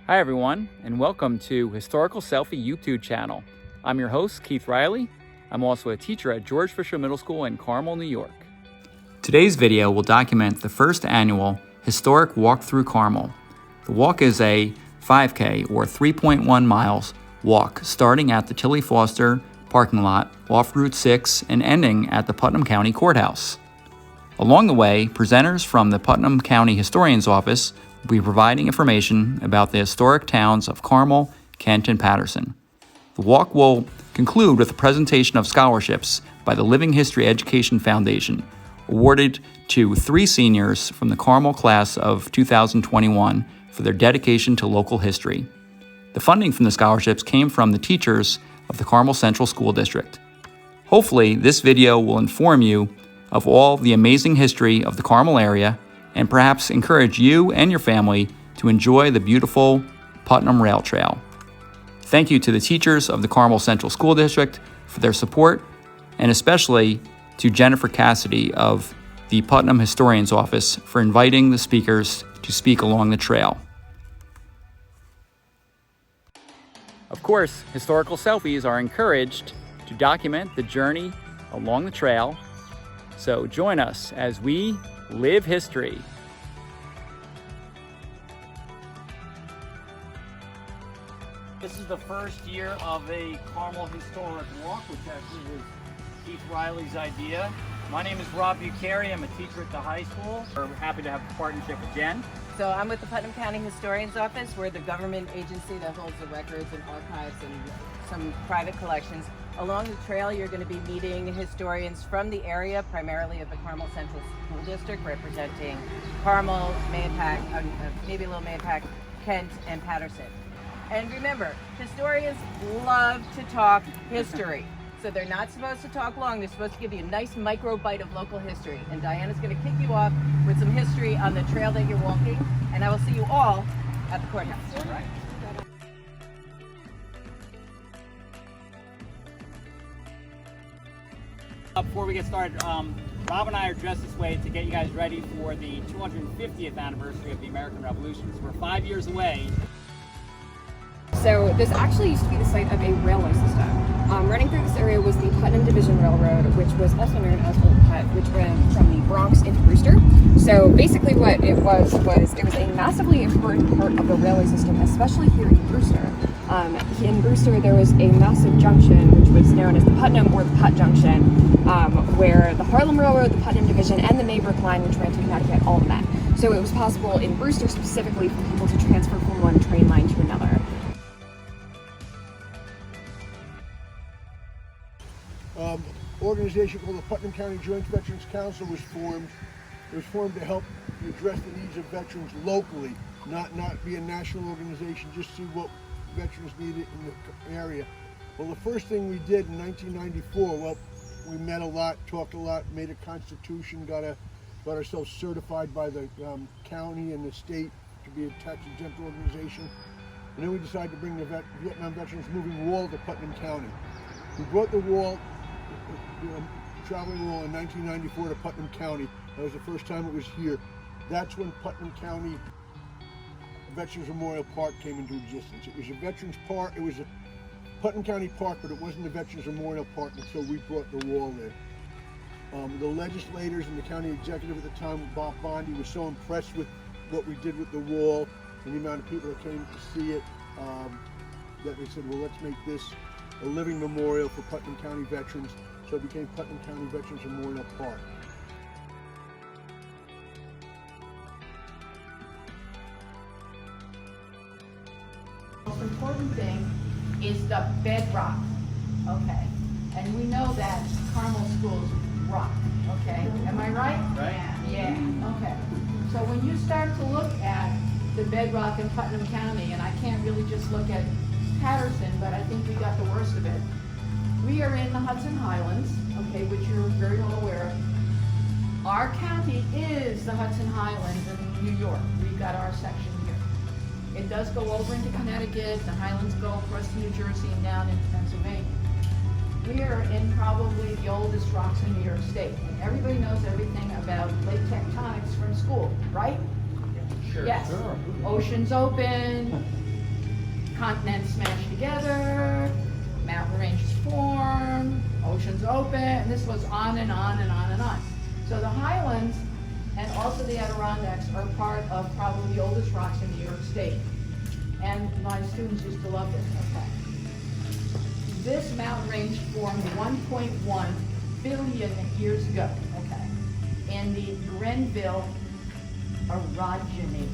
Hi everyone, and welcome to Historical Selfie YouTube channel. I'm your host, Keith Riley. I'm also a teacher at George Fisher Middle School in Carmel, New York. Today's video will document the first annual Historic Walk Through Carmel. The walk is a 5K or 3.1 miles walk starting at the Tilly Foster parking lot off Route 6 and ending at the Putnam County Courthouse. Along the way, presenters from the Putnam County Historian's Office will be providing information about the historic towns of Carmel, Kent, and Patterson. The walk will conclude with a presentation of scholarships by the Living History Education Foundation, awarded to 3 seniors from the Carmel class of 2021 for their dedication to local history. The funding from the scholarships came from the teachers of the Carmel Central School District. Hopefully, this video will inform you of all the amazing history of the Carmel area and perhaps encourage you and your family to enjoy the beautiful Putnam Rail Trail. Thank you to the teachers of the Carmel Central School District for their support, and especially to Jennifer Cassidy of the Putnam Historian's Office for inviting the speakers to speak along the trail. Of course, historical selfies are encouraged to document the journey along the trail, so join us as we live history. This is the first year of a Carmel Historic Walk, which actually was Keith Riley's idea. My name is Rob Bucari. I'm a teacher at the high school. We're happy to have a partnership with Jen. So I'm with the Putnam County Historian's Office. We're the government agency that holds the records and archives and some private collections. Along the trail, you're going to be meeting historians from the area, primarily of the Carmel Central School District, representing Carmel, Mahopac, maybe a little Mahopac, Kent, and Patterson. And remember, historians love to talk history. So they're not supposed to talk long. They're supposed to give you a nice micro bite of local history. And Diana's going to kick you off with some history on the trail that you're walking. And I will see you all at the courthouse. All right. Before we get started, Rob and I are dressed this way to get you guys ready for the 250th anniversary of the American Revolution. So we're 5 years away. So this actually used to be the site of a railway system. Running through this area was the Putnam Division Railroad, which was also known as Old Put, which ran from the Bronx into Brewster. So basically what it was it was a massively important part of the railway system, especially here in Brewster. In Brewster, there was a massive junction, which was known as the Putnam or the Putt Junction, where the Harlem Railroad, the Putnam Division, and the Maybrook Line, which ran to Connecticut, all met. So it was possible in Brewster specifically for people to transfer from one train line to another. Organization called the Putnam County Joint Veterans Council was formed. It was formed to help address the needs of veterans locally, not be a national organization, just see what veterans needed in the area. Well, the first thing we did in 1994, well, we met a lot, talked a lot, made a constitution, got ourselves certified by the county and the state to be a tax-exempt organization. And then we decided to bring the Vietnam Veterans Moving Wall to Putnam County. We brought the wall, traveling wall, in 1994 to Putnam County. That was the first time it was here. That's when Putnam County Veterans Memorial Park came into existence. It was a Veterans Park. It was a Putnam County Park, but it wasn't a Veterans Memorial Park until we brought the wall in. The legislators and the county executive at the time, Bob Bondi, was so impressed with what we did with the wall and the amount of people that came to see it that they said, well, let's make this a living memorial for Putnam County veterans. So it became Putnam County Veterans Memorial Park. The most important thing is the bedrock, okay? And we know that Carmel schools rock, okay? Am I right? Right. Yeah, okay. So when you start to look at the bedrock in Putnam County, and I can't really just look at Patterson, but I think we got the worst of it. We are in the Hudson Highlands, okay, which you're very well aware of. Our county is the Hudson Highlands in New York. We've got our section here. It does go over into Connecticut, the Highlands go across New Jersey and down into Pennsylvania. We are in probably the oldest rocks in New York State. And everybody knows everything about plate tectonics from school, right? Sure. Yes. Sure. Oceans open, continents smash together, mountain ranges form, oceans open, and this goes on and on and on and on. So the highlands and also the Adirondacks are part of probably the oldest rocks in New York State. And my students used to love this, okay. This mountain range formed 1.1 billion years ago, okay, in the Grenville orogeny,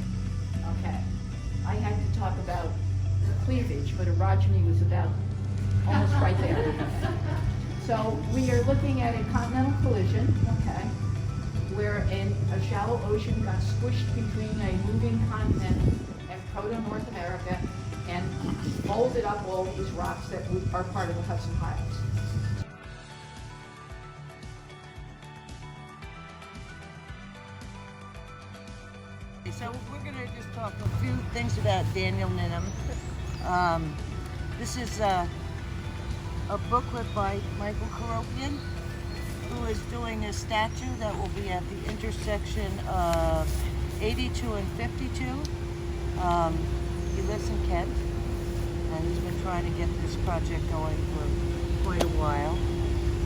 okay. I had to talk about cleavage, but orogeny was about almost right there. So we are looking at a continental collision, okay, where a shallow ocean got squished between a moving continent and proto-North America and molded up all these rocks that are part of the Hudson Highlands. So we're going to just talk a few things about Daniel Ninham. This is a booklet by Michael Karopian, who is doing a statue that will be at the intersection of 82 and 52. He lives in Kent, and he's been trying to get this project going for quite a while.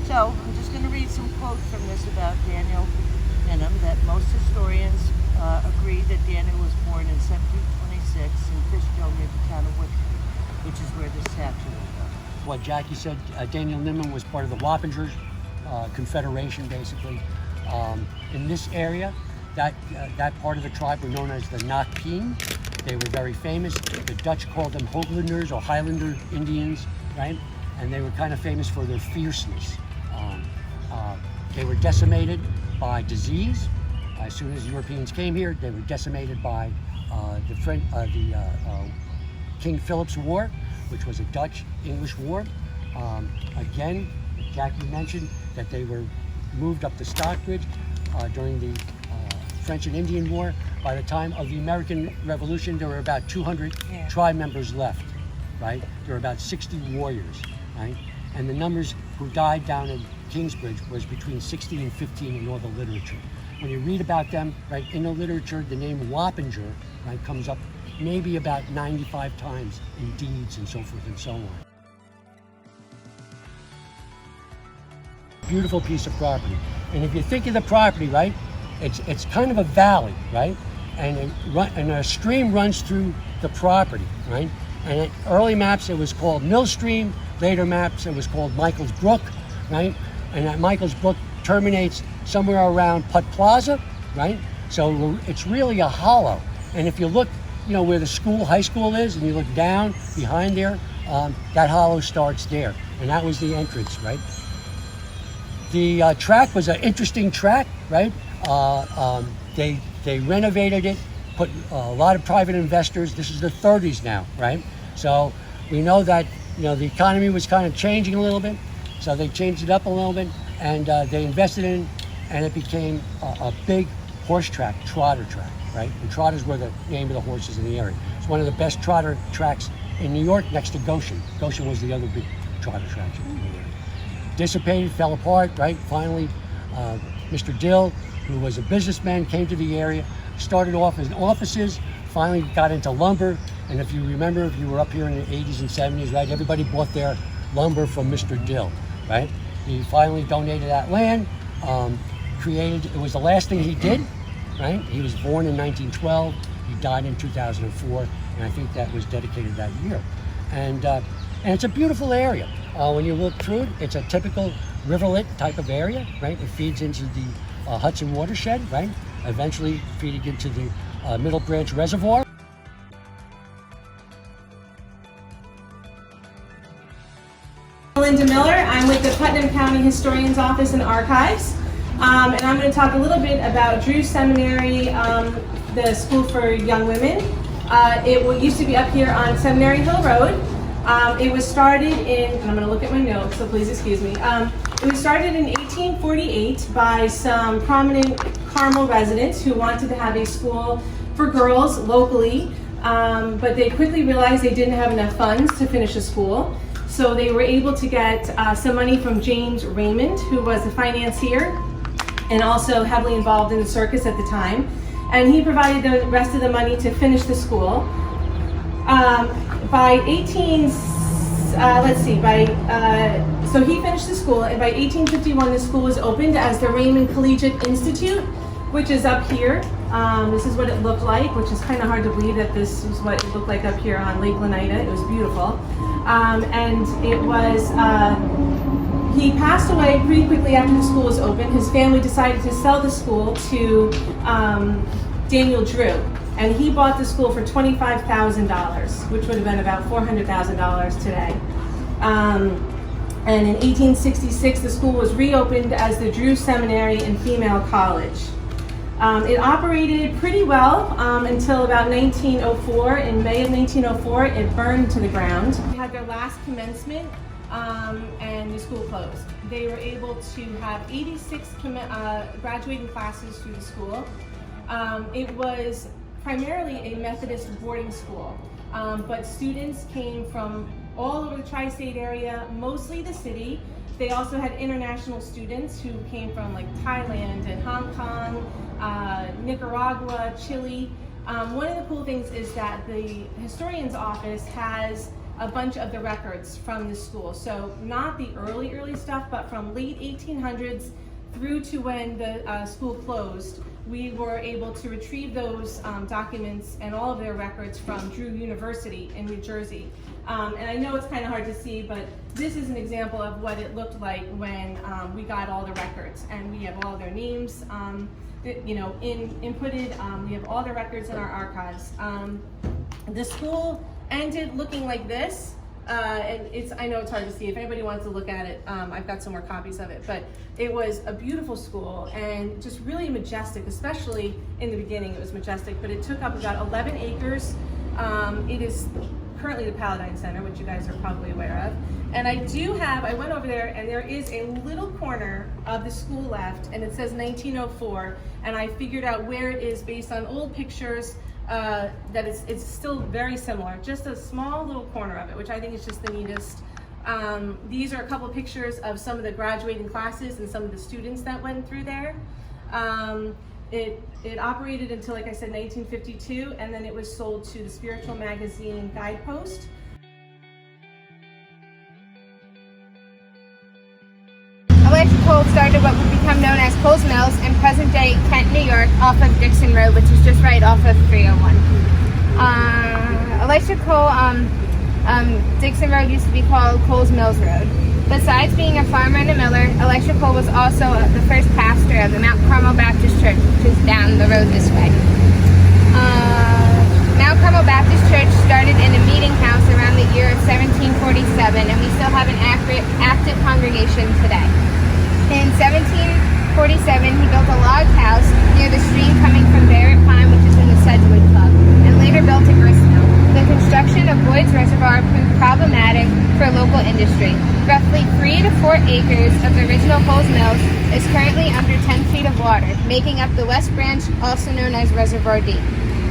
So I'm just going to read some quotes from this about Daniel Ninham, that most historians agree that Daniel was born in 1726 in Fishkill near the town of Wickford, which is where this statue is. What Jackie said, Daniel Ninham was part of the Wappingers Confederation, basically. In this area, that part of the tribe were known as the Nakpeen. They were very famous. The Dutch called them Hooglanders or Highlander Indians, right? And they were kind of famous for their fierceness. They were decimated by disease. As soon as Europeans came here, they were decimated by the King Philip's War, which was a Dutch-English war. Again, Jackie mentioned that they were moved up to Stockbridge during the French and Indian War. By the time of the American Revolution, there were about 200 tribe members left, right? There were about 60 warriors, right? And the numbers who died down in Kingsbridge was between 60 and 15 in all the literature. When you read about them, right, in the literature, the name Wappinger, right, comes up maybe about 95 times in deeds and so forth and so on. Beautiful piece of property. And if you think of the property, right, it's kind of a valley, right? And a stream runs through the property, right? And at early maps, it was called Mill Stream. Later maps, it was called Michael's Brook, right? And that Michael's Brook terminates somewhere around Putt Plaza, right? So it's really a hollow. And if you look, you know, where the high school is, and you look down behind there, that hollow starts there. And that was the entrance, right? The track was an interesting track, right? They renovated it, put a lot of private investors. This is the 30s now, right? So we know that, you know, the economy was kind of changing a little bit. So they changed it up a little bit, and they invested in, and it became a big horse track, trotter track, right? And trotters were the name of the horses in the area. It's one of the best trotter tracks in New York, next to Goshen. Goshen was the other big trotter track in the area. Dissipated, fell apart, right? Finally, Mr. Dill, who was a businessman, came to the area, started off in offices, finally got into lumber. And if you remember, if you were up here in the 80s and 70s, right, everybody bought their lumber from Mr. Dill, right? He finally donated that land, it was the last thing he did, right? He was born in 1912, he died in 2004, and I think that was dedicated that year. And it's a beautiful area. When you look through it, it's a typical rivulet type of area, right? It feeds into the Hudson watershed, right? Eventually feeding into the Middle Branch Reservoir. Linda Miller. I'm with the Putnam County Historian's Office and Archives. And I'm going to talk a little bit about Drew Seminary, the school for young women. It used to be up here on Seminary Hill Road. It was started in, and I'm going to look at my notes, so please excuse me. It was started in 1848 by some prominent Carmel residents who wanted to have a school for girls locally, but they quickly realized they didn't have enough funds to finish a school. So they were able to get some money from James Raymond, who was a financier and also heavily involved in the circus at the time. And he provided the rest of the money to finish the school. By 18, so he finished the school, and by 1851 the school was opened as the Raymond Collegiate Institute, which is up here. This is what it looked like, which is kind of hard to believe that this was what it looked like up here on Lake Oneida. It was beautiful. And it was, he passed away pretty quickly after the school was open. His family decided to sell the school to Daniel Drew. And he bought the school for $25,000, which would have been about $400,000 today. And in 1866, the school was reopened as the Drew Seminary and Female College. It operated pretty well until about 1904. In May of 1904, it burned to the ground. They had their last commencement and the school closed. They were able to have 86 graduating classes through the school. It was primarily a Methodist boarding school, but students came from all over the tri-state area, mostly the city. They also had international students who came from like Thailand and Hong Kong, Nicaragua, Chile. One of the cool things is that the historian's office has a bunch of the records from the school. So not the early stuff, but from late 1800s through to when the school closed. We were able to retrieve those documents and all of their records from Drew University in New Jersey. And I know it's kind of hard to see, but this is an example of what it looked like when we got all the records. And we have all their names, inputted. We have all the records in our archives. The school ended looking like this. And I know it's hard to see. If anybody wants to look at it, I've got some more copies of it. But it was a beautiful school and just really majestic, especially in the beginning. It was majestic, but it took up about 11 acres. It is currently the Paladine Center, which you guys are probably aware of. And I went over there, and there is a little corner of the school left, and it says 1904. And I figured out where it is based on old pictures. That it's still very similar, just a small little corner of it, which I think is just the neatest. These are a couple pictures of some of the graduating classes and some of the students that went through there. It operated until, like I said, 1952, and then it was sold to the spiritual magazine Guidepost. Elisha Cole started what would become known as Cole's Mills in present-day Kent, New York, off of Dixon Road, which is just right off of 301. Elisha Cole, Dixon Road used to be called Cole's Mills Road. Besides being a farmer and a miller, Elisha Cole was also the first pastor of the Mount Carmel Baptist Church, which is down the road this way. Mount Carmel Baptist Church started in a meeting house around the year of 1747, and we still have an active congregation today. In 1747, he built a log house near the stream coming from Barrett Pine, which is in the Sedgwood Club, and later built a grist mill. The construction of Boyd's Reservoir proved problematic for local industry. Roughly 3 to 4 acres of the original Cole's Mills is currently under 10 feet of water, making up the West Branch, also known as Reservoir D.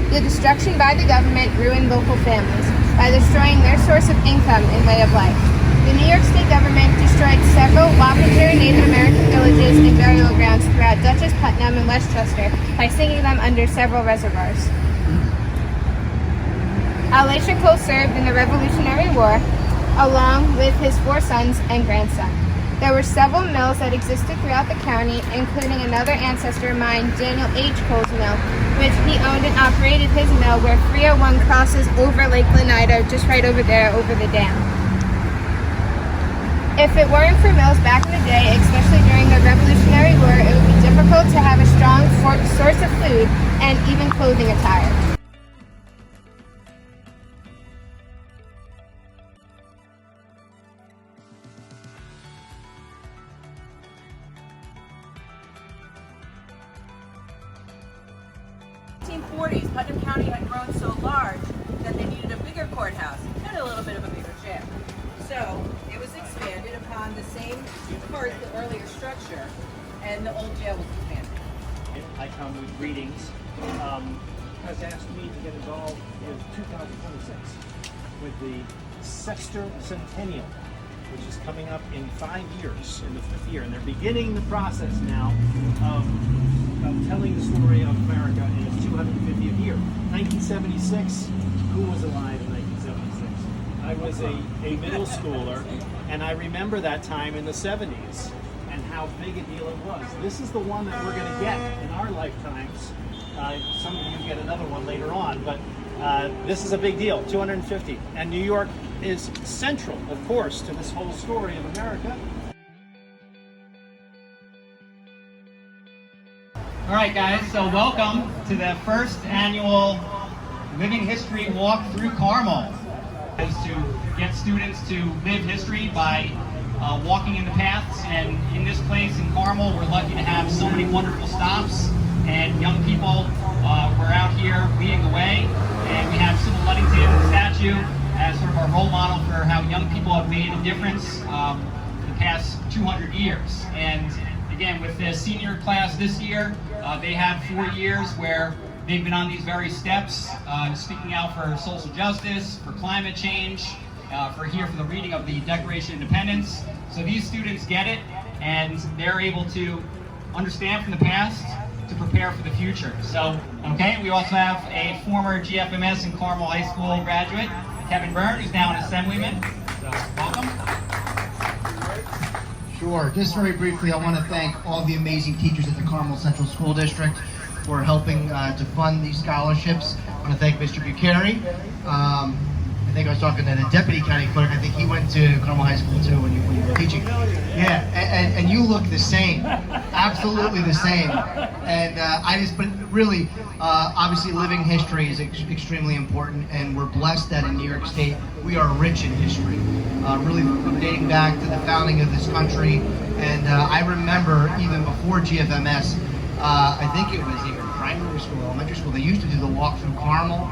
The destruction by the government ruined local families by destroying their source of income and way of life. The New York State government destroyed several Wapentare Native American villages and burial grounds throughout Dutchess, Putnam, and Westchester by sinking them under several reservoirs. Elisha Cole served in the Revolutionary War along with his 4 sons and grandson. There were several mills that existed throughout the county, including another ancestor of mine, Daniel H. Cole's Mill, which he owned and operated his mill where 301 crosses over Lake Oneida, just right over there, over the dam. If it weren't for mills back in the day, especially during the Revolutionary War, it would be difficult to have a strong source of food and even clothing attire. In the 1940s, Putnam County had grown so large that they needed a bigger courthouse and a little bit of a bigger jail. So it was expanded upon the same part, the earlier structure, and the old jail was expanded. I come with greetings. Has asked me to get involved with 2026 with the Sexticentennial, which is coming up in 5 years, in the 5th year, and they're beginning the process now of telling the story of America in its 250th year. 1976, who was alive in I was a middle schooler, and I remember that time in the 70s and how big a deal it was. This is the one that we're going to get in our lifetimes. Some of you get another one later on, but this is a big deal, 250. And New York is central, of course, to this whole story of America. All right, guys, so welcome to the first annual Living History Walk Through Carmel. Is to get students to live history by walking in the paths, and in this place in Carmel, we're lucky to have so many wonderful stops, and young people were out here leading the way, and we have Sybil Ludington statue as sort of our role model for how young people have made a difference for the past 200 years. And again, with the senior class this year, they had 4 years where they've been on these very steps, speaking out for social justice, for climate change, for the reading of the Declaration of Independence. So these students get it, and they're able to understand from the past to prepare for the future. So, okay, we also have a former GFMS and Carmel High School graduate, Kevin Byrne, who's now an assemblyman. So, welcome. Sure. Just very briefly, I want to thank all the amazing teachers at the Carmel Central School District for helping to fund these scholarships. I want to thank Mr. Bucari. I think I was talking to the deputy county clerk. I think he went to Carmel High School too when you were teaching. Yeah, and you look the same, absolutely the same. And but really, obviously living history is extremely important, and we're blessed that in New York State, we are rich in history, really dating back to the founding of this country. And I remember even before GFMS, I think it was even primary school, elementary school, they used to do the Walk Through Carmel.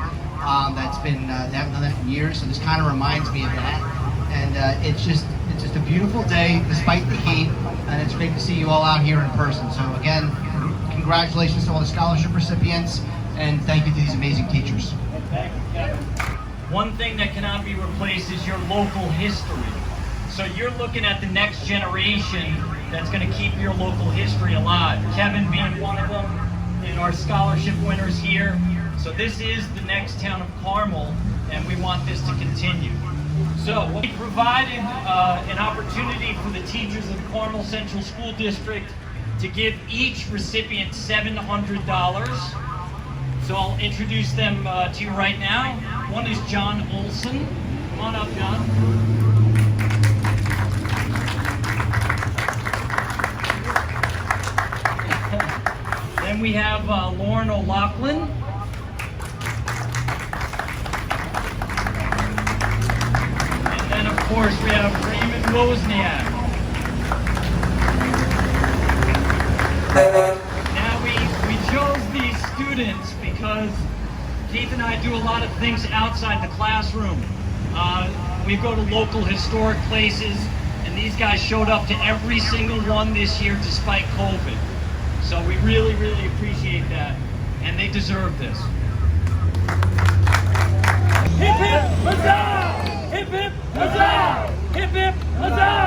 That's been, they haven't done that in years, so this kind of reminds me of that. And it's just a beautiful day despite the heat, and it's great to see you all out here in person. So again, congratulations to all the scholarship recipients, and thank you to these amazing teachers. Thank you, Kevin. One thing that cannot be replaced is your local history. So you're looking at the next generation that's going to keep your local history alive. Kevin being one of them, and our scholarship winners here. So this is the next town of Carmel, and we want this to continue. So we provided an opportunity for the teachers of the Carmel Central School District to give each recipient $700. So I'll introduce them to you right now. One is John Olson. Come on up, John. Then we have Lauren O'Loughlin. And then, of course, we have Raymond Wozniak. Now, we chose these students because Keith and I do a lot of things outside the classroom. We go to local historic places, and these guys showed up to every single one this year despite COVID. So we really, really appreciate that, and they deserve this. Hip hip huzzah! Hip hip huzzah! Hip hip huzzah!